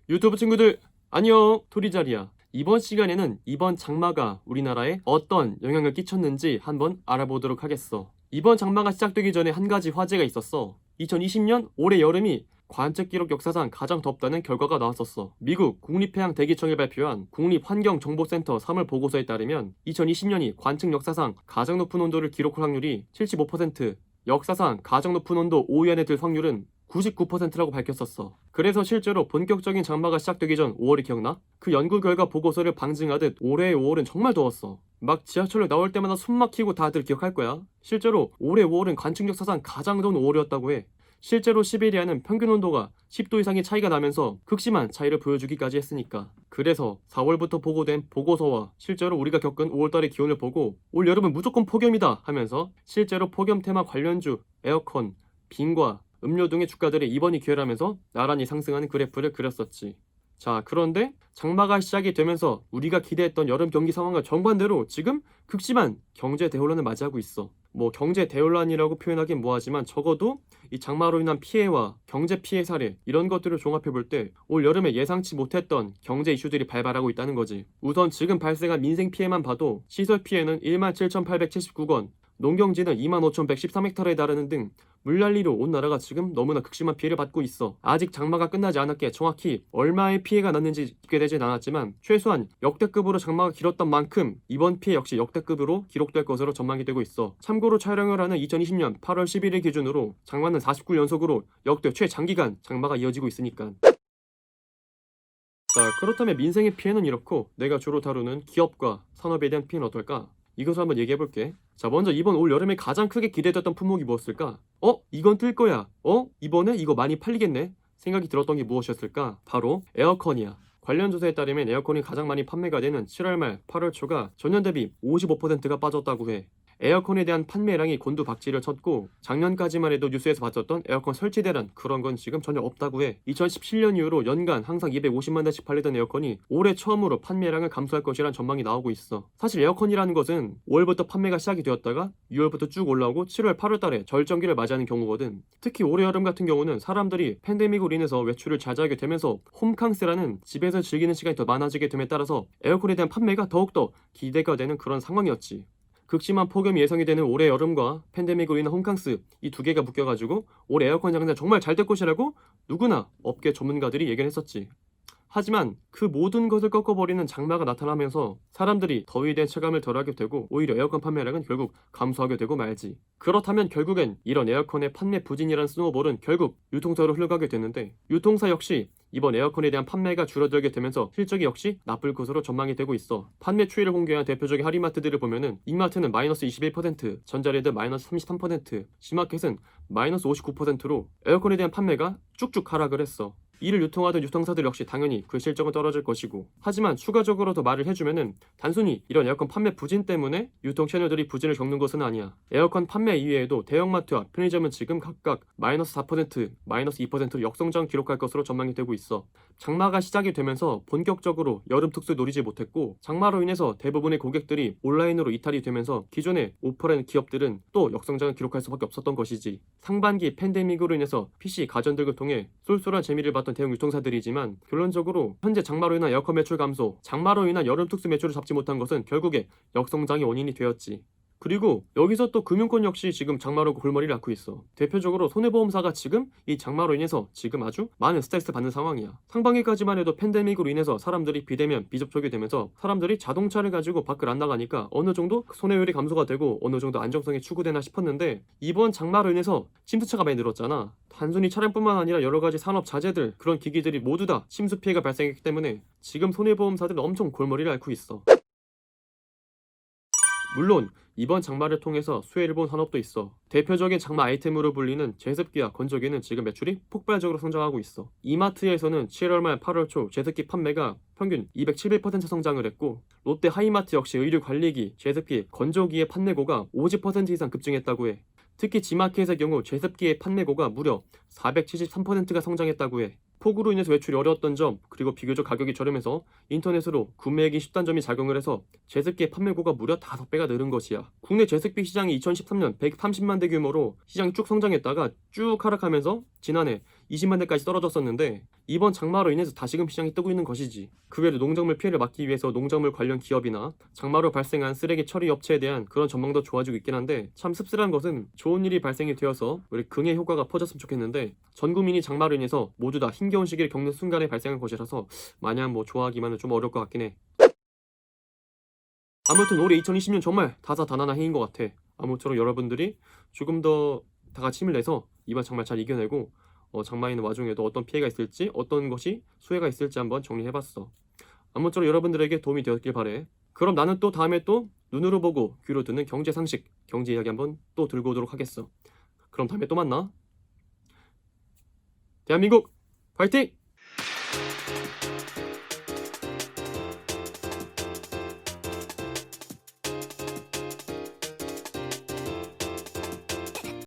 유튜브 친구들 안녕, 토리자리야. 이번 시간에는 이번 장마가 우리나라에 어떤 영향을 끼쳤는지 한번 알아보도록 하겠어. 이번 장마가 시작되기 전에 한 가지 화제가 있었어. 2020년 올해 여름이 관측 기록 역사상 가장 덥다는 결과가 나왔었어. 미국 국립해양대기청이 발표한 국립환경정보센터 3월 보고서에 따르면 2020년이 관측 역사상 가장 높은 온도를 기록할 확률이 75%, 역사상 가장 높은 온도 5위 안에 들 확률은 99%라고 밝혔었어. 그래서 실제로 본격적인 장마가 시작되기 전 5월이 기억나? 그 연구 결과 보고서를 방증하듯 올해의 5월은 정말 더웠어. 막 지하철로 나올 때마다 숨 막히고 다들 기억할 거야. 실제로 올해 5월은 관측 역사상 가장 더운 5월이었다고 해. 실제로 시베리아는 평균 온도가 10도 이상의 차이가 나면서 극심한 차이를 보여주기까지 했으니까. 그래서 4월부터 보고된 보고서와 실제로 우리가 겪은 5월달의 기온을 보고 올 여름은 무조건 폭염이다 하면서 실제로 폭염 테마 관련주, 에어컨, 빙과 음료 등의 주가들이 이번이 기회라면서 나란히 상승하는 그래프를 그렸었지. 자, 그런데 장마가 시작이 되면서 우리가 기대했던 여름 경기 상황과 정반대로 지금 극심한 경제 대혼란을 맞이하고 있어. 뭐 경제 대혼란이라고 표현하긴 뭐하지만 적어도 이 장마로 인한 피해와 경제 피해 사례 이런 것들을 종합해 볼 때 올 여름에 예상치 못했던 경제 이슈들이 발발하고 있다는 거지. 우선 지금 발생한 민생 피해만 봐도 시설 피해는 17,879건, 농경지는 25,113헥타르에 달하는 등 물난리로 온 나라가 지금 너무나 극심한 피해를 받고 있어. 아직 장마가 끝나지 않았기에 정확히 얼마의 피해가 났는지 집계되진 않았지만 최소한 역대급으로 장마가 길었던 만큼 이번 피해 역시 역대급으로 기록될 것으로 전망이 되고 있어. 참고로 촬영을 하는 2020년 8월 11일 기준으로 장마는 49연속으로 역대 최장기간 장마가 이어지고 있으니까. 자, 그렇다면 민생의 피해는 이렇고 내가 주로 다루는 기업과 산업에 대한 피해는 어떨까? 이것을 한번 얘기해볼게. 자, 먼저 이번 올 여름에 가장 크게 기대됐던 품목이 무엇일까? 이건 뜰 거야. 이번에 이거 많이 팔리겠네? 생각이 들었던 게 무엇이었을까? 바로 에어컨이야. 관련 조사에 따르면 에어컨이 가장 많이 판매가 되는 7월 말 8월 초가 전년 대비 55%가 빠졌다고 해. 에어컨에 대한 판매량이 곤두박질을 쳤고 작년까지만 해도 뉴스에서 봤었던 에어컨 설치 대란 그런 건 지금 전혀 없다고 해. 2017년 이후로 연간 항상 250만 대씩 팔리던 에어컨이 올해 처음으로 판매량을 감소할 것이란 전망이 나오고 있어. 사실 에어컨이라는 것은 5월부터 판매가 시작이 되었다가 6월부터 쭉 올라오고 7월 8월 달에 절정기를 맞이하는 경우거든. 특히 올해 여름 같은 경우는 사람들이 팬데믹으로 인해서 외출을 자제하게 되면서 홈캉스라는 집에서 즐기는 시간이 더 많아지게 됨에 따라서 에어컨에 대한 판매가 더욱더 기대가 되는 그런 상황이었지. 극심한 폭염이 예상이 되는 올해 여름과 팬데믹으로 인한 홈캉스 이 두 개가 묶여가지고 올해 에어컨 장사 정말 잘 될 것이라고 누구나 업계 전문가들이 예견했었지. 하지만 그 모든 것을 꺾어버리는 장마가 나타나면서 사람들이 더위에 대한 체감을 덜하게 되고 오히려 에어컨 판매량은 결국 감소하게 되고 말지. 그렇다면 결국엔 이런 에어컨의 판매 부진이라는 스노우볼은 결국 유통사로 흘러가게 되는데 유통사 역시 이번 에어컨에 대한 판매가 줄어들게 되면서 실적이 역시 나쁠 것으로 전망이 되고 있어. 판매 추이를 공개한 대표적인 할인마트들을 보면은 이마트는 마이너스 21%, 전자레드 마이너스 33%, C마켓은 마이너스 59%로 에어컨에 대한 판매가 쭉쭉 하락을 했어. 이를 유통하던 유통사들 역시 당연히 그 실적은 떨어질 것이고 하지만 추가적으로 더 말을 해주면은 단순히 이런 에어컨 판매 부진 때문에 유통 채널들이 부진을 겪는 것은 아니야. 에어컨 판매 이외에도 대형마트와 편의점은 지금 각각 마이너스 4%, 마이너스 2%로 역성장 기록할 것으로 전망이 되고 있어. 장마가 시작이 되면서 본격적으로 여름 특수를 노리지 못했고 장마로 인해서 대부분의 고객들이 온라인으로 이탈이 되면서 기존의 오프라인 기업들은 또 역성장을 기록할 수밖에 없었던 것이지. 상반기 팬데믹으로 인해서 PC 가전등을 통해 쏠쏠한 재미를 받던 대형 유통사들이지만 결론적으로 현재 장마로 인한 에어컨 매출 감소, 장마로 인한 여름 특수 매출을 잡지 못한 것은 결국에 역성장의 원인이 되었지. 그리고 여기서 또 금융권 역시 지금 장마로 골머리를 앓고 있어. 대표적으로 손해보험사가 지금 이 장마로 인해서 지금 아주 많은 스트레스를 받는 상황이야. 상반기까지만 해도 팬데믹으로 인해서 사람들이 비대면 비접촉이 되면서 사람들이 자동차를 가지고 밖을 안 나가니까 어느 정도 손해율이 감소가 되고 어느 정도 안정성이 추구되나 싶었는데 이번 장마로 인해서 침수차가 많이 늘었잖아. 단순히 차량뿐만 아니라 여러 가지 산업 자재들 그런 기기들이 모두 다 침수 피해가 발생했기 때문에 지금 손해보험사들은 엄청 골머리를 앓고 있어. 물론 이번 장마를 통해서 수혜를 본 산업도 있어. 대표적인 장마 아이템으로 불리는 제습기와 건조기는 지금 매출이 폭발적으로 성장하고 있어. 이마트에서는 7월 말 8월 초 제습기 판매가 평균 211% 성장을 했고 롯데 하이마트 역시 의류관리기, 제습기, 건조기의 판매고가 50% 이상 급증했다고 해. 특히 G마켓의 경우 제습기의 판매고가 무려 473%가 성장했다고 해. 폭우로 인해서 외출이 어려웠던 점 그리고 비교적 가격이 저렴해서 인터넷으로 구매하기 쉽다는 점이 작용을 해서 제습기의 판매고가 무려 5배가 늘은 것이야. 국내 제습기 시장이 2013년 130만 대 규모로 시장이 쭉 성장했다가 쭉 하락하면서 지난해 20만 대까지 떨어졌었는데 이번 장마로 인해서 다시금 시장이 뜨고 있는 것이지. 그 외에도 농작물 피해를 막기 위해서 농작물 관련 기업이나 장마로 발생한 쓰레기 처리 업체에 대한 그런 전망도 좋아지고 있긴 한데, 참 씁쓸한 것은 좋은 일이 발생이 되어서 우리 긍의 효과가 퍼졌으면 좋겠는데 전 국민이 장마로 인해서 모두 다 힘겨운 시기를 겪는 순간에 발생한 것이라서 마냥 뭐 좋아하기만은 좀 어려울 것 같긴 해. 아무튼 올해 2020년 정말 다사다난한 해인 것 같아. 아무쪼록 여러분들이 조금 더 다 같이 힘을 내서 이번 장마 잘 이겨내고, 장마 있는 와중에도 어떤 피해가 있을지, 어떤 것이 수혜가 있을지 한번 정리해봤어. 아무쪼록 여러분들에게 도움이 되었길 바래. 그럼 나는 또 다음에 또 눈으로 보고 귀로 듣는 경제 상식, 경제 이야기 한번 또 들고 오도록 하겠어. 그럼 다음에 또 만나. 대한민국 파이팅!